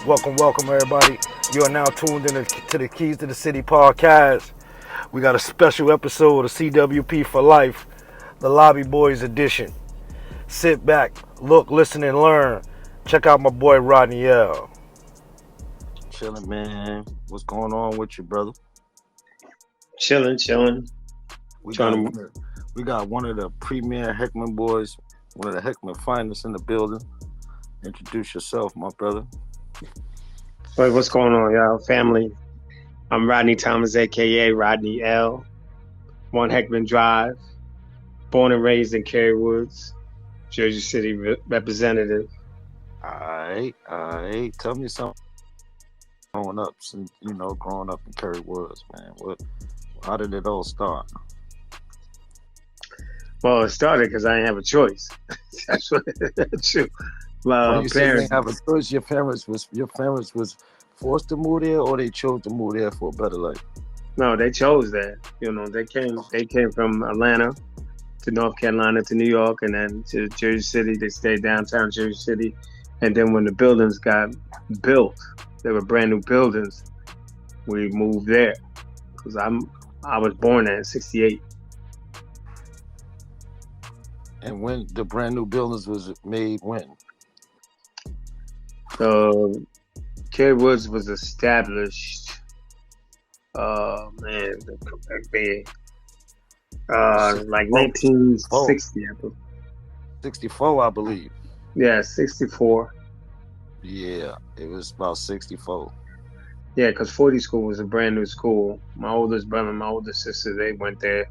Welcome, everybody. You are now tuned in to the Keys to the City podcast. We got a special episode of CWP for Life, the Lobby Boys edition. Sit back, look, listen, and learn. Check out my boy Rodney L. Chilling, man. What's going on with you, brother? Chilling. We got Trying to. one of, we got one of the premier Heckman boys, one of the Heckman finest in the building. Introduce yourself, my brother. Wait, what's going on, y'all? Family. I'm Rodney Thomas, aka Rodney L. One Heckman Drive. Born and raised in Cary Woods, Jersey City representative. Alright. Tell me something. Growing up in Cary Woods, man. How did it all start? Well, it started because I didn't have a choice. That's what that's true. My You say you parents. didn't have a choice. Your parents was forced to move there, or they chose to move there for a better life. No, they chose that. They came from Atlanta to North Carolina to New York and then to Jersey City. They stayed downtown Jersey City. And then when the buildings got built, they were brand new buildings, we moved there. Because I was born there in 68. And when the brand new buildings was made, when? So Cary Woods was established, like 1960, I believe. 64, I believe. Yeah, 64. Yeah, it was about 64. Yeah, because 40 School was a brand new school. My oldest brother and my oldest sister, they went there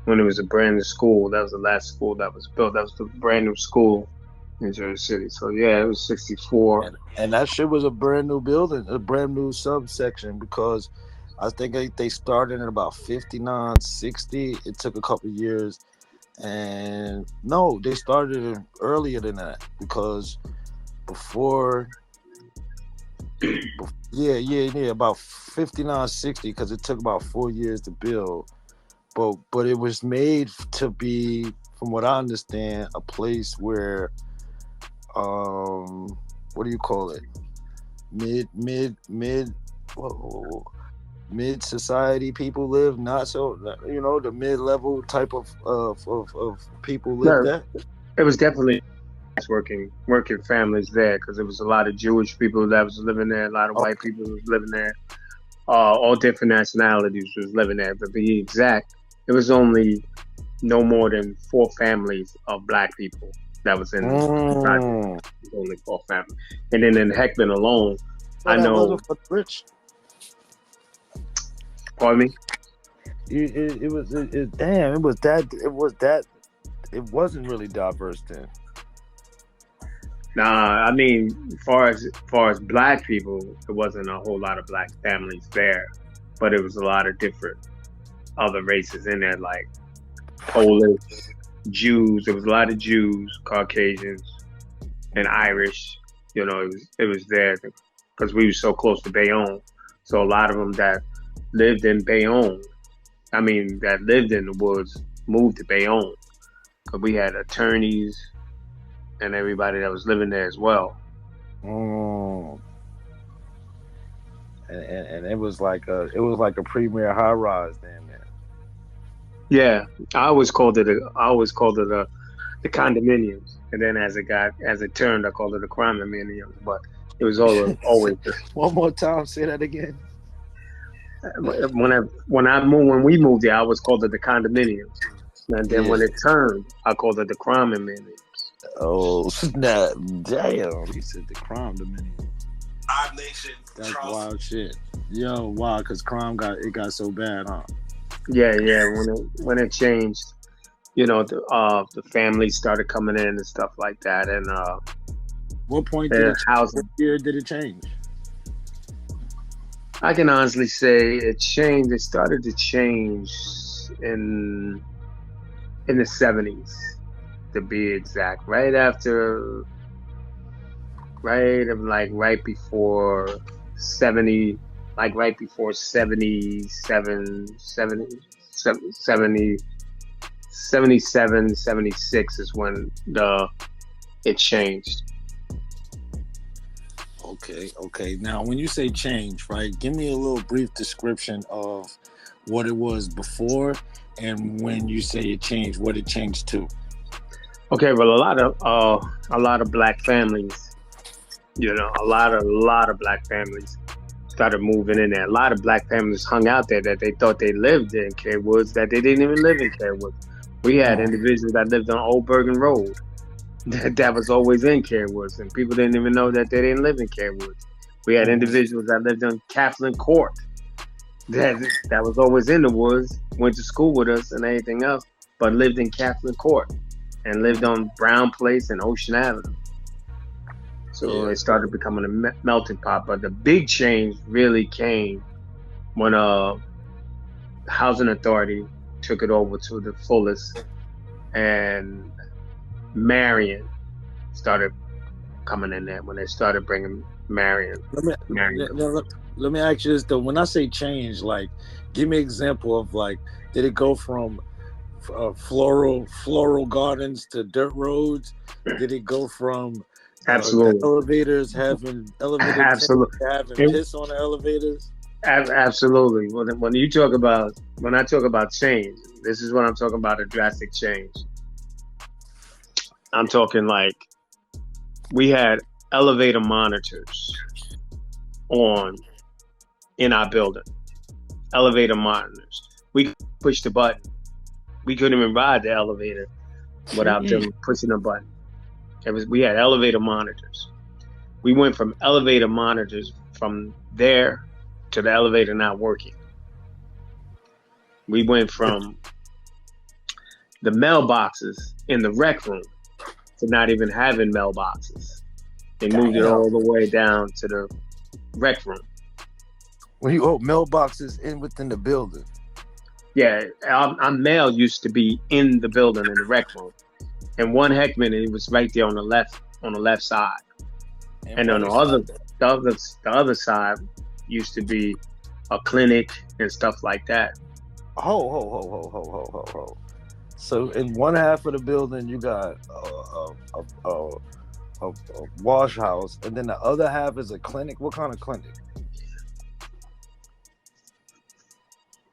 when it was a brand new school. That was the last school that was built. That was the brand new school in Jersey City. So, yeah, it was 64. And that shit was a brand new building, a brand new subsection, because I think they started in about 59, 60. It took a couple of years. And no, they started earlier than that, because before about 59, 60, because it took about 4 years to build. But it was made to be, from what I understand, a place where what do you call it? Mid society people live, not so, the mid-level type of people live there. It was definitely working families there because there was a lot of Jewish people that was living there, a lot of white people was living there, all different nationalities was living there. But to be exact, it was only no more than 4 families of black people that was in the project. Only 4 families, and then in Heckman alone, I know. For the rich. Pardon me. It wasn't really diverse then. Nah, I mean, far as black people, there wasn't a whole lot of black families there, but it was a lot of different other races in there, like Polish, Jews. There was a lot of Jews, Caucasians, and Irish. It was there because we were so close to Bayonne. So a lot of them that lived in Bayonne, that lived in the woods, moved to Bayonne because we had attorneys and everybody that was living there as well. And it was like a premier high rise then, man. Yeah, I always called it the condominiums, and then as it turned, I called it the crimeominiums. But it was always One more time, say that again. When we moved there, I always called it the condominiums, and then when it turned, I called it the crimeominiums. Oh snap! Damn, he said the crime dominion. That's wild shit. Yo, why? Because crime got so bad, huh? Yeah. When it changed, the families started coming in and stuff like that, and what point housing? What year did it change? I can honestly say it changed. It started to change in the 70s, to be exact. Right before 70, like right before 77, 76 is when it changed. Okay. Now, when you say change, right? Give me a little brief description of what it was before, and when you say it changed, what it changed to. Okay, well, a lot of black families, a lot of black families started moving in there. A lot of black families hung out there that they thought they lived in Care Woods, that they didn't even live in Care Woods. We had individuals that lived on Old Bergen Road that was always in Care Woods, and people didn't even know that they didn't live in Care Woods. We had individuals that lived on Kaplan Court that was always in the woods, went to school with us and anything else, but lived in Kaplan Court and lived on Brown Place and Ocean Avenue. So it started becoming a melting pot. But the big change really came when Housing Authority took it over to the fullest, and Marion started coming in there when they started bringing Marion. Let me ask you this though. When I say change, like, give me an example of, like, did it go from floral gardens to dirt roads? Did it go from Absolutely the elevators having absolutely having piss on the elevators? Absolutely. When I talk about change, this is what I'm talking about, a drastic change. I'm talking like we had elevator monitors in our building. Elevator monitors. We could push the button. We couldn't even ride the elevator without them pushing the button. We had elevator monitors. We went from elevator monitors from there to the elevator not working. We went from the mailboxes in the rec room to not even having mailboxes. They moved it all the way down to the rec room. When you mailboxes within the building. Yeah, our mail used to be in the building in the rec room, and one Heckman, it was right there on the left side, and on the other side used to be a clinic and stuff like that. Ho. So in one half of the building, you got a wash house, and then the other half is a clinic. What kind of clinic?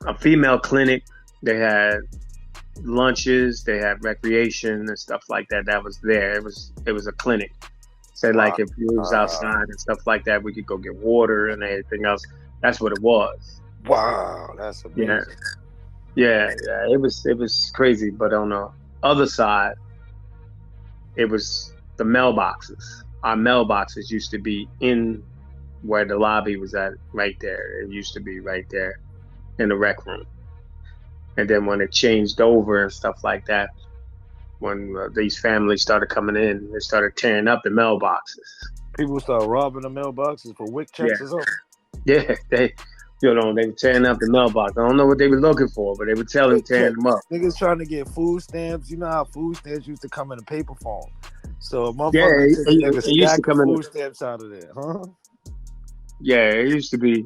A female clinic. They had lunches, they had recreation and stuff like that. That was there. It was a clinic. Say like if you was outside and stuff like that, we could go get water and everything else. That's what it was. Wow, that's amazing. Yeah. It was crazy. But on the other side, it was the mailboxes. Our mailboxes used to be in where the lobby was at, right there. It used to be right there in the rec room. And then when it changed over and stuff like that, when these families started coming in, they started tearing up the mailboxes. People started robbing the mailboxes for WIC checks or something? Yeah, they were tearing up the mailbox. I don't know what they were looking for, but they were tearing them up. Niggas trying to get food stamps. You know how food stamps used to come in a paper form. So a motherfucker took a stack of food stamps out of there, huh? Yeah, it used to be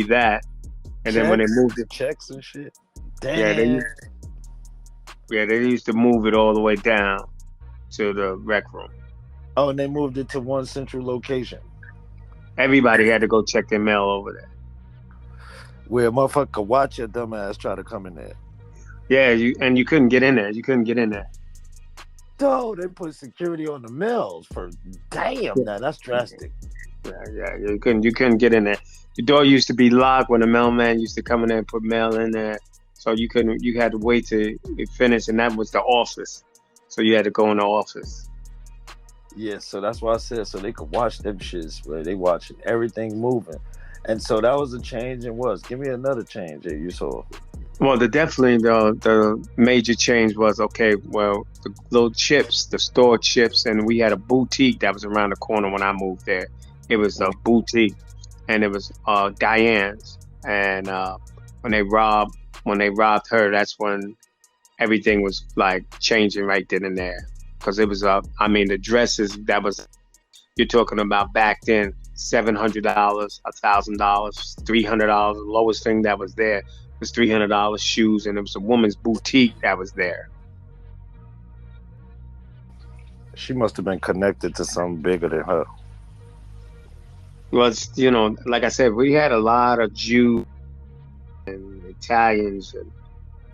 that. And then when they moved it, checks and shit. Damn. Yeah, they used to move it all the way down to the rec room. Oh, and they moved it to one central location. Everybody had to go check their mail over there. Where a motherfucker could watch your dumb ass try to come in there. Yeah, you couldn't get in there. You couldn't get in there. No, they put security on the mails for now that's drastic. Yeah, you couldn't get in there. The door used to be locked when the mailman used to come in there and put mail in there. So you had to wait till it finished, and that was the office. So you had to go in the office. Yeah, so that's why I said so they could watch them shits where they watching everything moving. And so that was a change and give me another change that you saw. Well, the major change was, the little chips, the store chips, and we had a boutique that was around the corner when I moved there. It was a boutique, and it was Diane's. And when they robbed her, that's when everything was like changing right then and there. Because it was the dresses that was, you're talking about back then, $700, $1,000, $300. The lowest thing that was there was $300 shoes, and it was a woman's boutique that was there. She must have been connected to something bigger than her. was, like I said, we had a lot of Jews and Italians and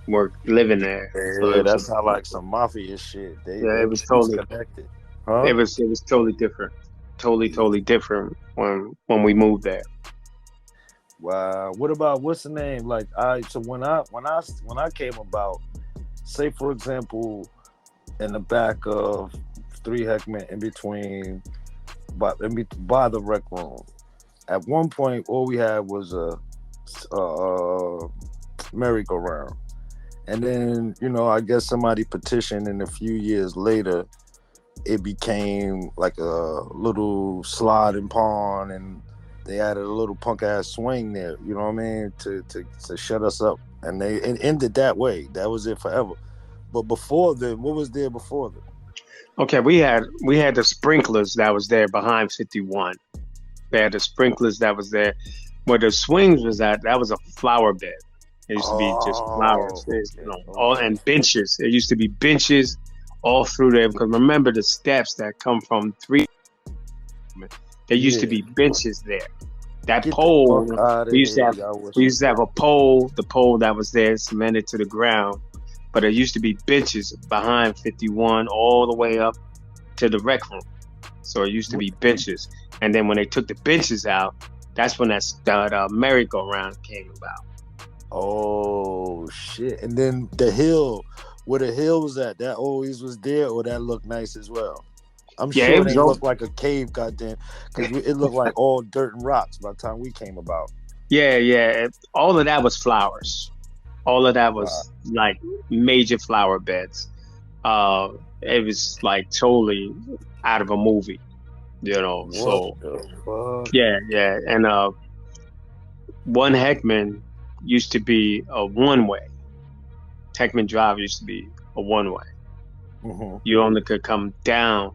were living there. So Yeah, that sound like some mafia shit. yeah, They was just connected, huh? it was totally different, totally different when we moved there. Wow. What about what's the name? Like I so when I came about, say for example, in the back of Three Heckman in between by the rec room. At one point, all we had was a merry-go-round, and then I guess somebody petitioned, and a few years later, it became like a little sliding pond, and they added a little punk ass swing there. You know what I mean? To shut us up, and it ended that way. That was it forever. But before then, what was there before then? Okay, we had the sprinklers that was there behind 51. They had the sprinklers that was there. Where the swings was at, that was a flower bed. It used to be just Oh, flowers, okay, all okay. and benches. It used to be benches all through there because remember the steps that come from three. There used to Yeah, be benches there. That get the fuck pole out of we used to here, have. y'all. We used to have a pole. The pole that was there cemented to the ground, but there used to be benches behind 51 all the way up to the rec room. So it used to be benches, and then when they took the benches out, that's when that merry-go-round came about. Oh shit! And then the hill, where the hill was at, that always was there, or that looked nice as well. I'm Yeah, sure it it was ain't over. look like a cave, goddamn, because it looked like all dirt and rocks by the time we came about. Yeah. All of that was flowers. All of that Wow. was like major flower beds. Uh, it was like totally out of a movie, What So the fuck? yeah, and one Heckman used to be a one way. Heckman Drive used to be a one way. Hmm. You only could come down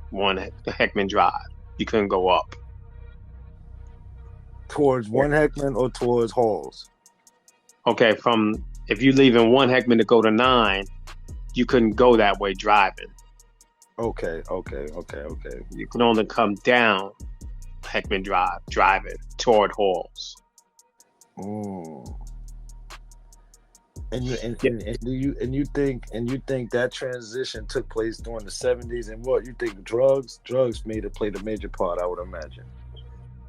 one Heckman Drive. You couldn't go up. Towards Yeah. one Heckman or towards Halls? Okay, from if you leave in one Heckman to go to nine, you couldn't go that way driving. Okay. You could only come down Heckman Drive driving toward Halls. Mm. And you Yeah, and you think that transition took place during the '70s, and what you think drugs made it played a major part, I would imagine.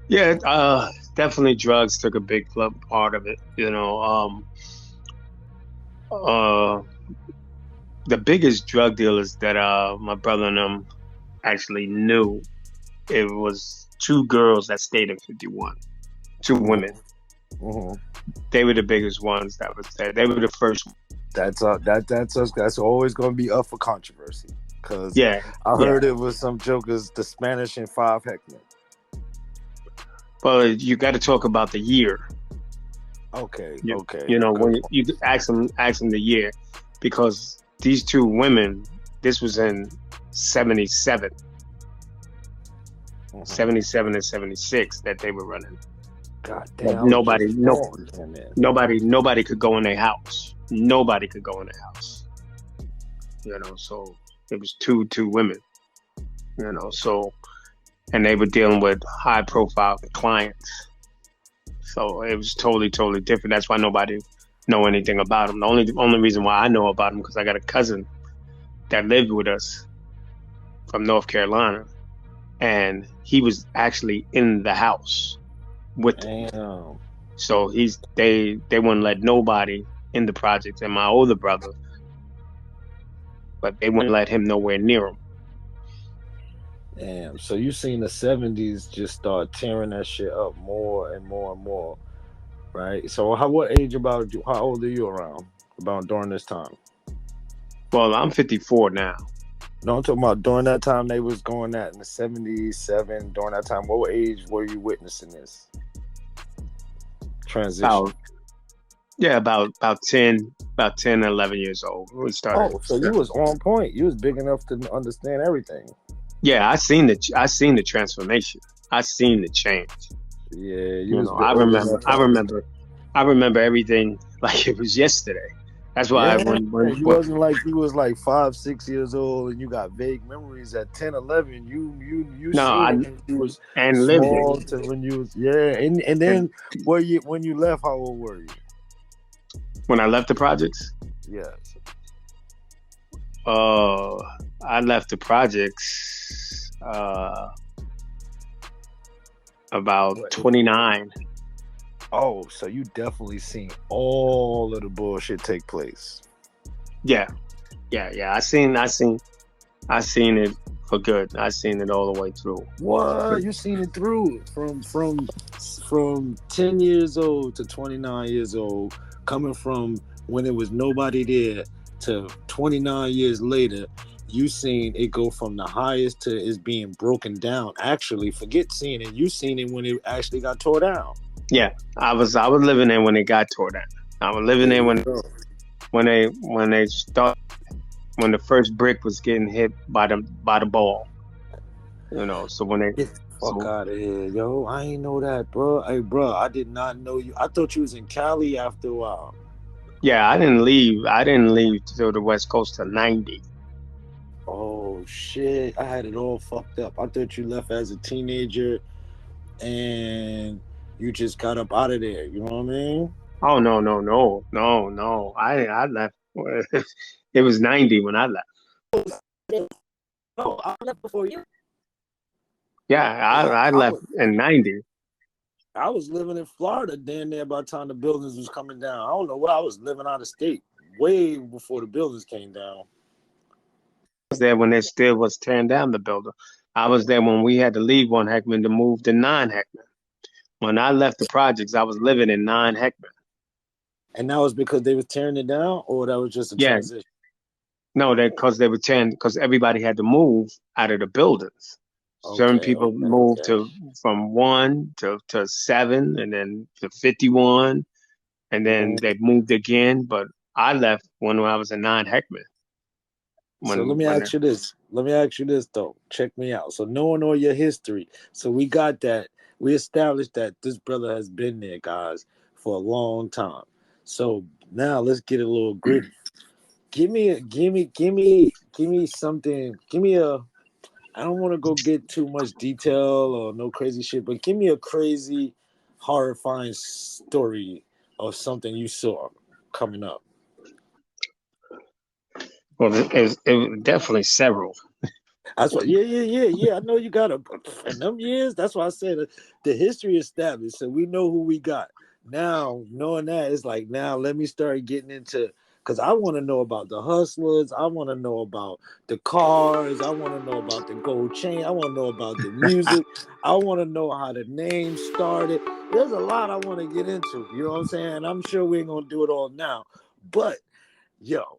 yeah. Definitely drugs took a big part of it. Uh, the biggest drug dealers that my brother and them actually knew it was two girls that stayed in 51, two women. Hmm. Hmm. They were the biggest ones that was there. They were the first. That's always going to be up for controversy, because Yeah, I yeah. heard it was some jokers, the Spanish and five Heckman. But you got to talk about the year. Okay, You, okay, you know good when point. you ask them the year because these two women. This was in 77, Hmm. 77 and 76 that they were running. God But damn, I was just born then, man. nobody could go in their house. Nobody could go in their house. So it was two women. So and they were dealing with high profile clients. So it was totally different. That's why nobody know anything about them. The only reason why I know about them because I got a cousin that lived with us from North Carolina, and he was actually in the house with them. Damn. So they wouldn't let nobody in the project, and my older brother, but they wouldn't let him nowhere near him. Damn. So you seen the '70s just start tearing that shit up more and more and more, right? So what age about you? How old are you around about during this time? Well, I'm 54 now. No, I'm talking about during that time they was going at in the '77. During that time, what age were you witnessing this transition? About yeah, about 10, 11 years old. We started. Oh, so you was on point. You was big enough to understand everything. Yeah, I seen the transformation. I seen the change. Yeah, you was I old remember. enough to I understand. remember. I remember everything like it was yesterday. That's why Yeah, when you wasn't like you was like 5, 6 years old and you got vague memories at 10, 11. You no, seen I it when you was and lived it. small to when you was and then when you left, how old were you? When I left the projects, Yes. uh, I left the projects about What? 29. Oh, so you definitely seen all of the bullshit take place. Yeah, yeah. I seen it for good. I seen it all the way through. What? You seen it through from 10 years old to 29 years old, coming from when it was nobody there to 29 years later. You seen it go from the highest to it's being broken down. Actually, forget seeing it. You seen it when it actually got tore down. Yeah, I was living there when it got tore down. I was living There there you go. when they start when the first brick was getting hit by the ball. You know, so when they Get the fuck so out of here, yo. I ain't know that, bro. Hey, bro, I did not know you. I thought you was in Cali after a while. yeah, I didn't leave. I didn't leave to the West Coast till 90. Oh shit, I had it all fucked up. I thought you left as a teenager and you just got up out of there. You know what I mean? Oh no. I left. It was 90 when I left. No, I left before you. Yeah, Cause I left in 90. I was living in Florida down there by the time the buildings was coming down. I don't know where I was living out of state way before the buildings came down. I was there when they still was tearing down the building. I was there when we had to leave 1 Heckman to move to 9 Heckman. When I left the projects, I was living in 9 Heckman. And that was because they was tearing it down, or that was just a Yeah, transition. no, they were tearing because everybody had to move out of the buildings. Certain people moved Okay. to from 1 to 7, and then to 51, and then Mhm. they moved again. But I left when I was in 9 Heckman. So let me When ask you this. Let me ask you this though. Check me out. So knowing all your history, so we got that. We established that this brother has been there, guys, for a long time. So now let's get a little gritty. Give me something. Give me a. I don't want to go get too much detail or no crazy shit, but give me a crazy, horrifying story of something you saw coming up. well, it was definitely several. That's what. Yeah. I know you got a in them years. That's why I said the history established, so we know who we got. Now knowing that, it's like now let me start getting into because I want to know about the hustlers. I want to know about the cars. I want to know about the gold chain. I want to know about the music. I want to know how the name started. There's a lot I want to get into. You know what I'm saying? I'm sure we ain't gonna do it all now, but yo,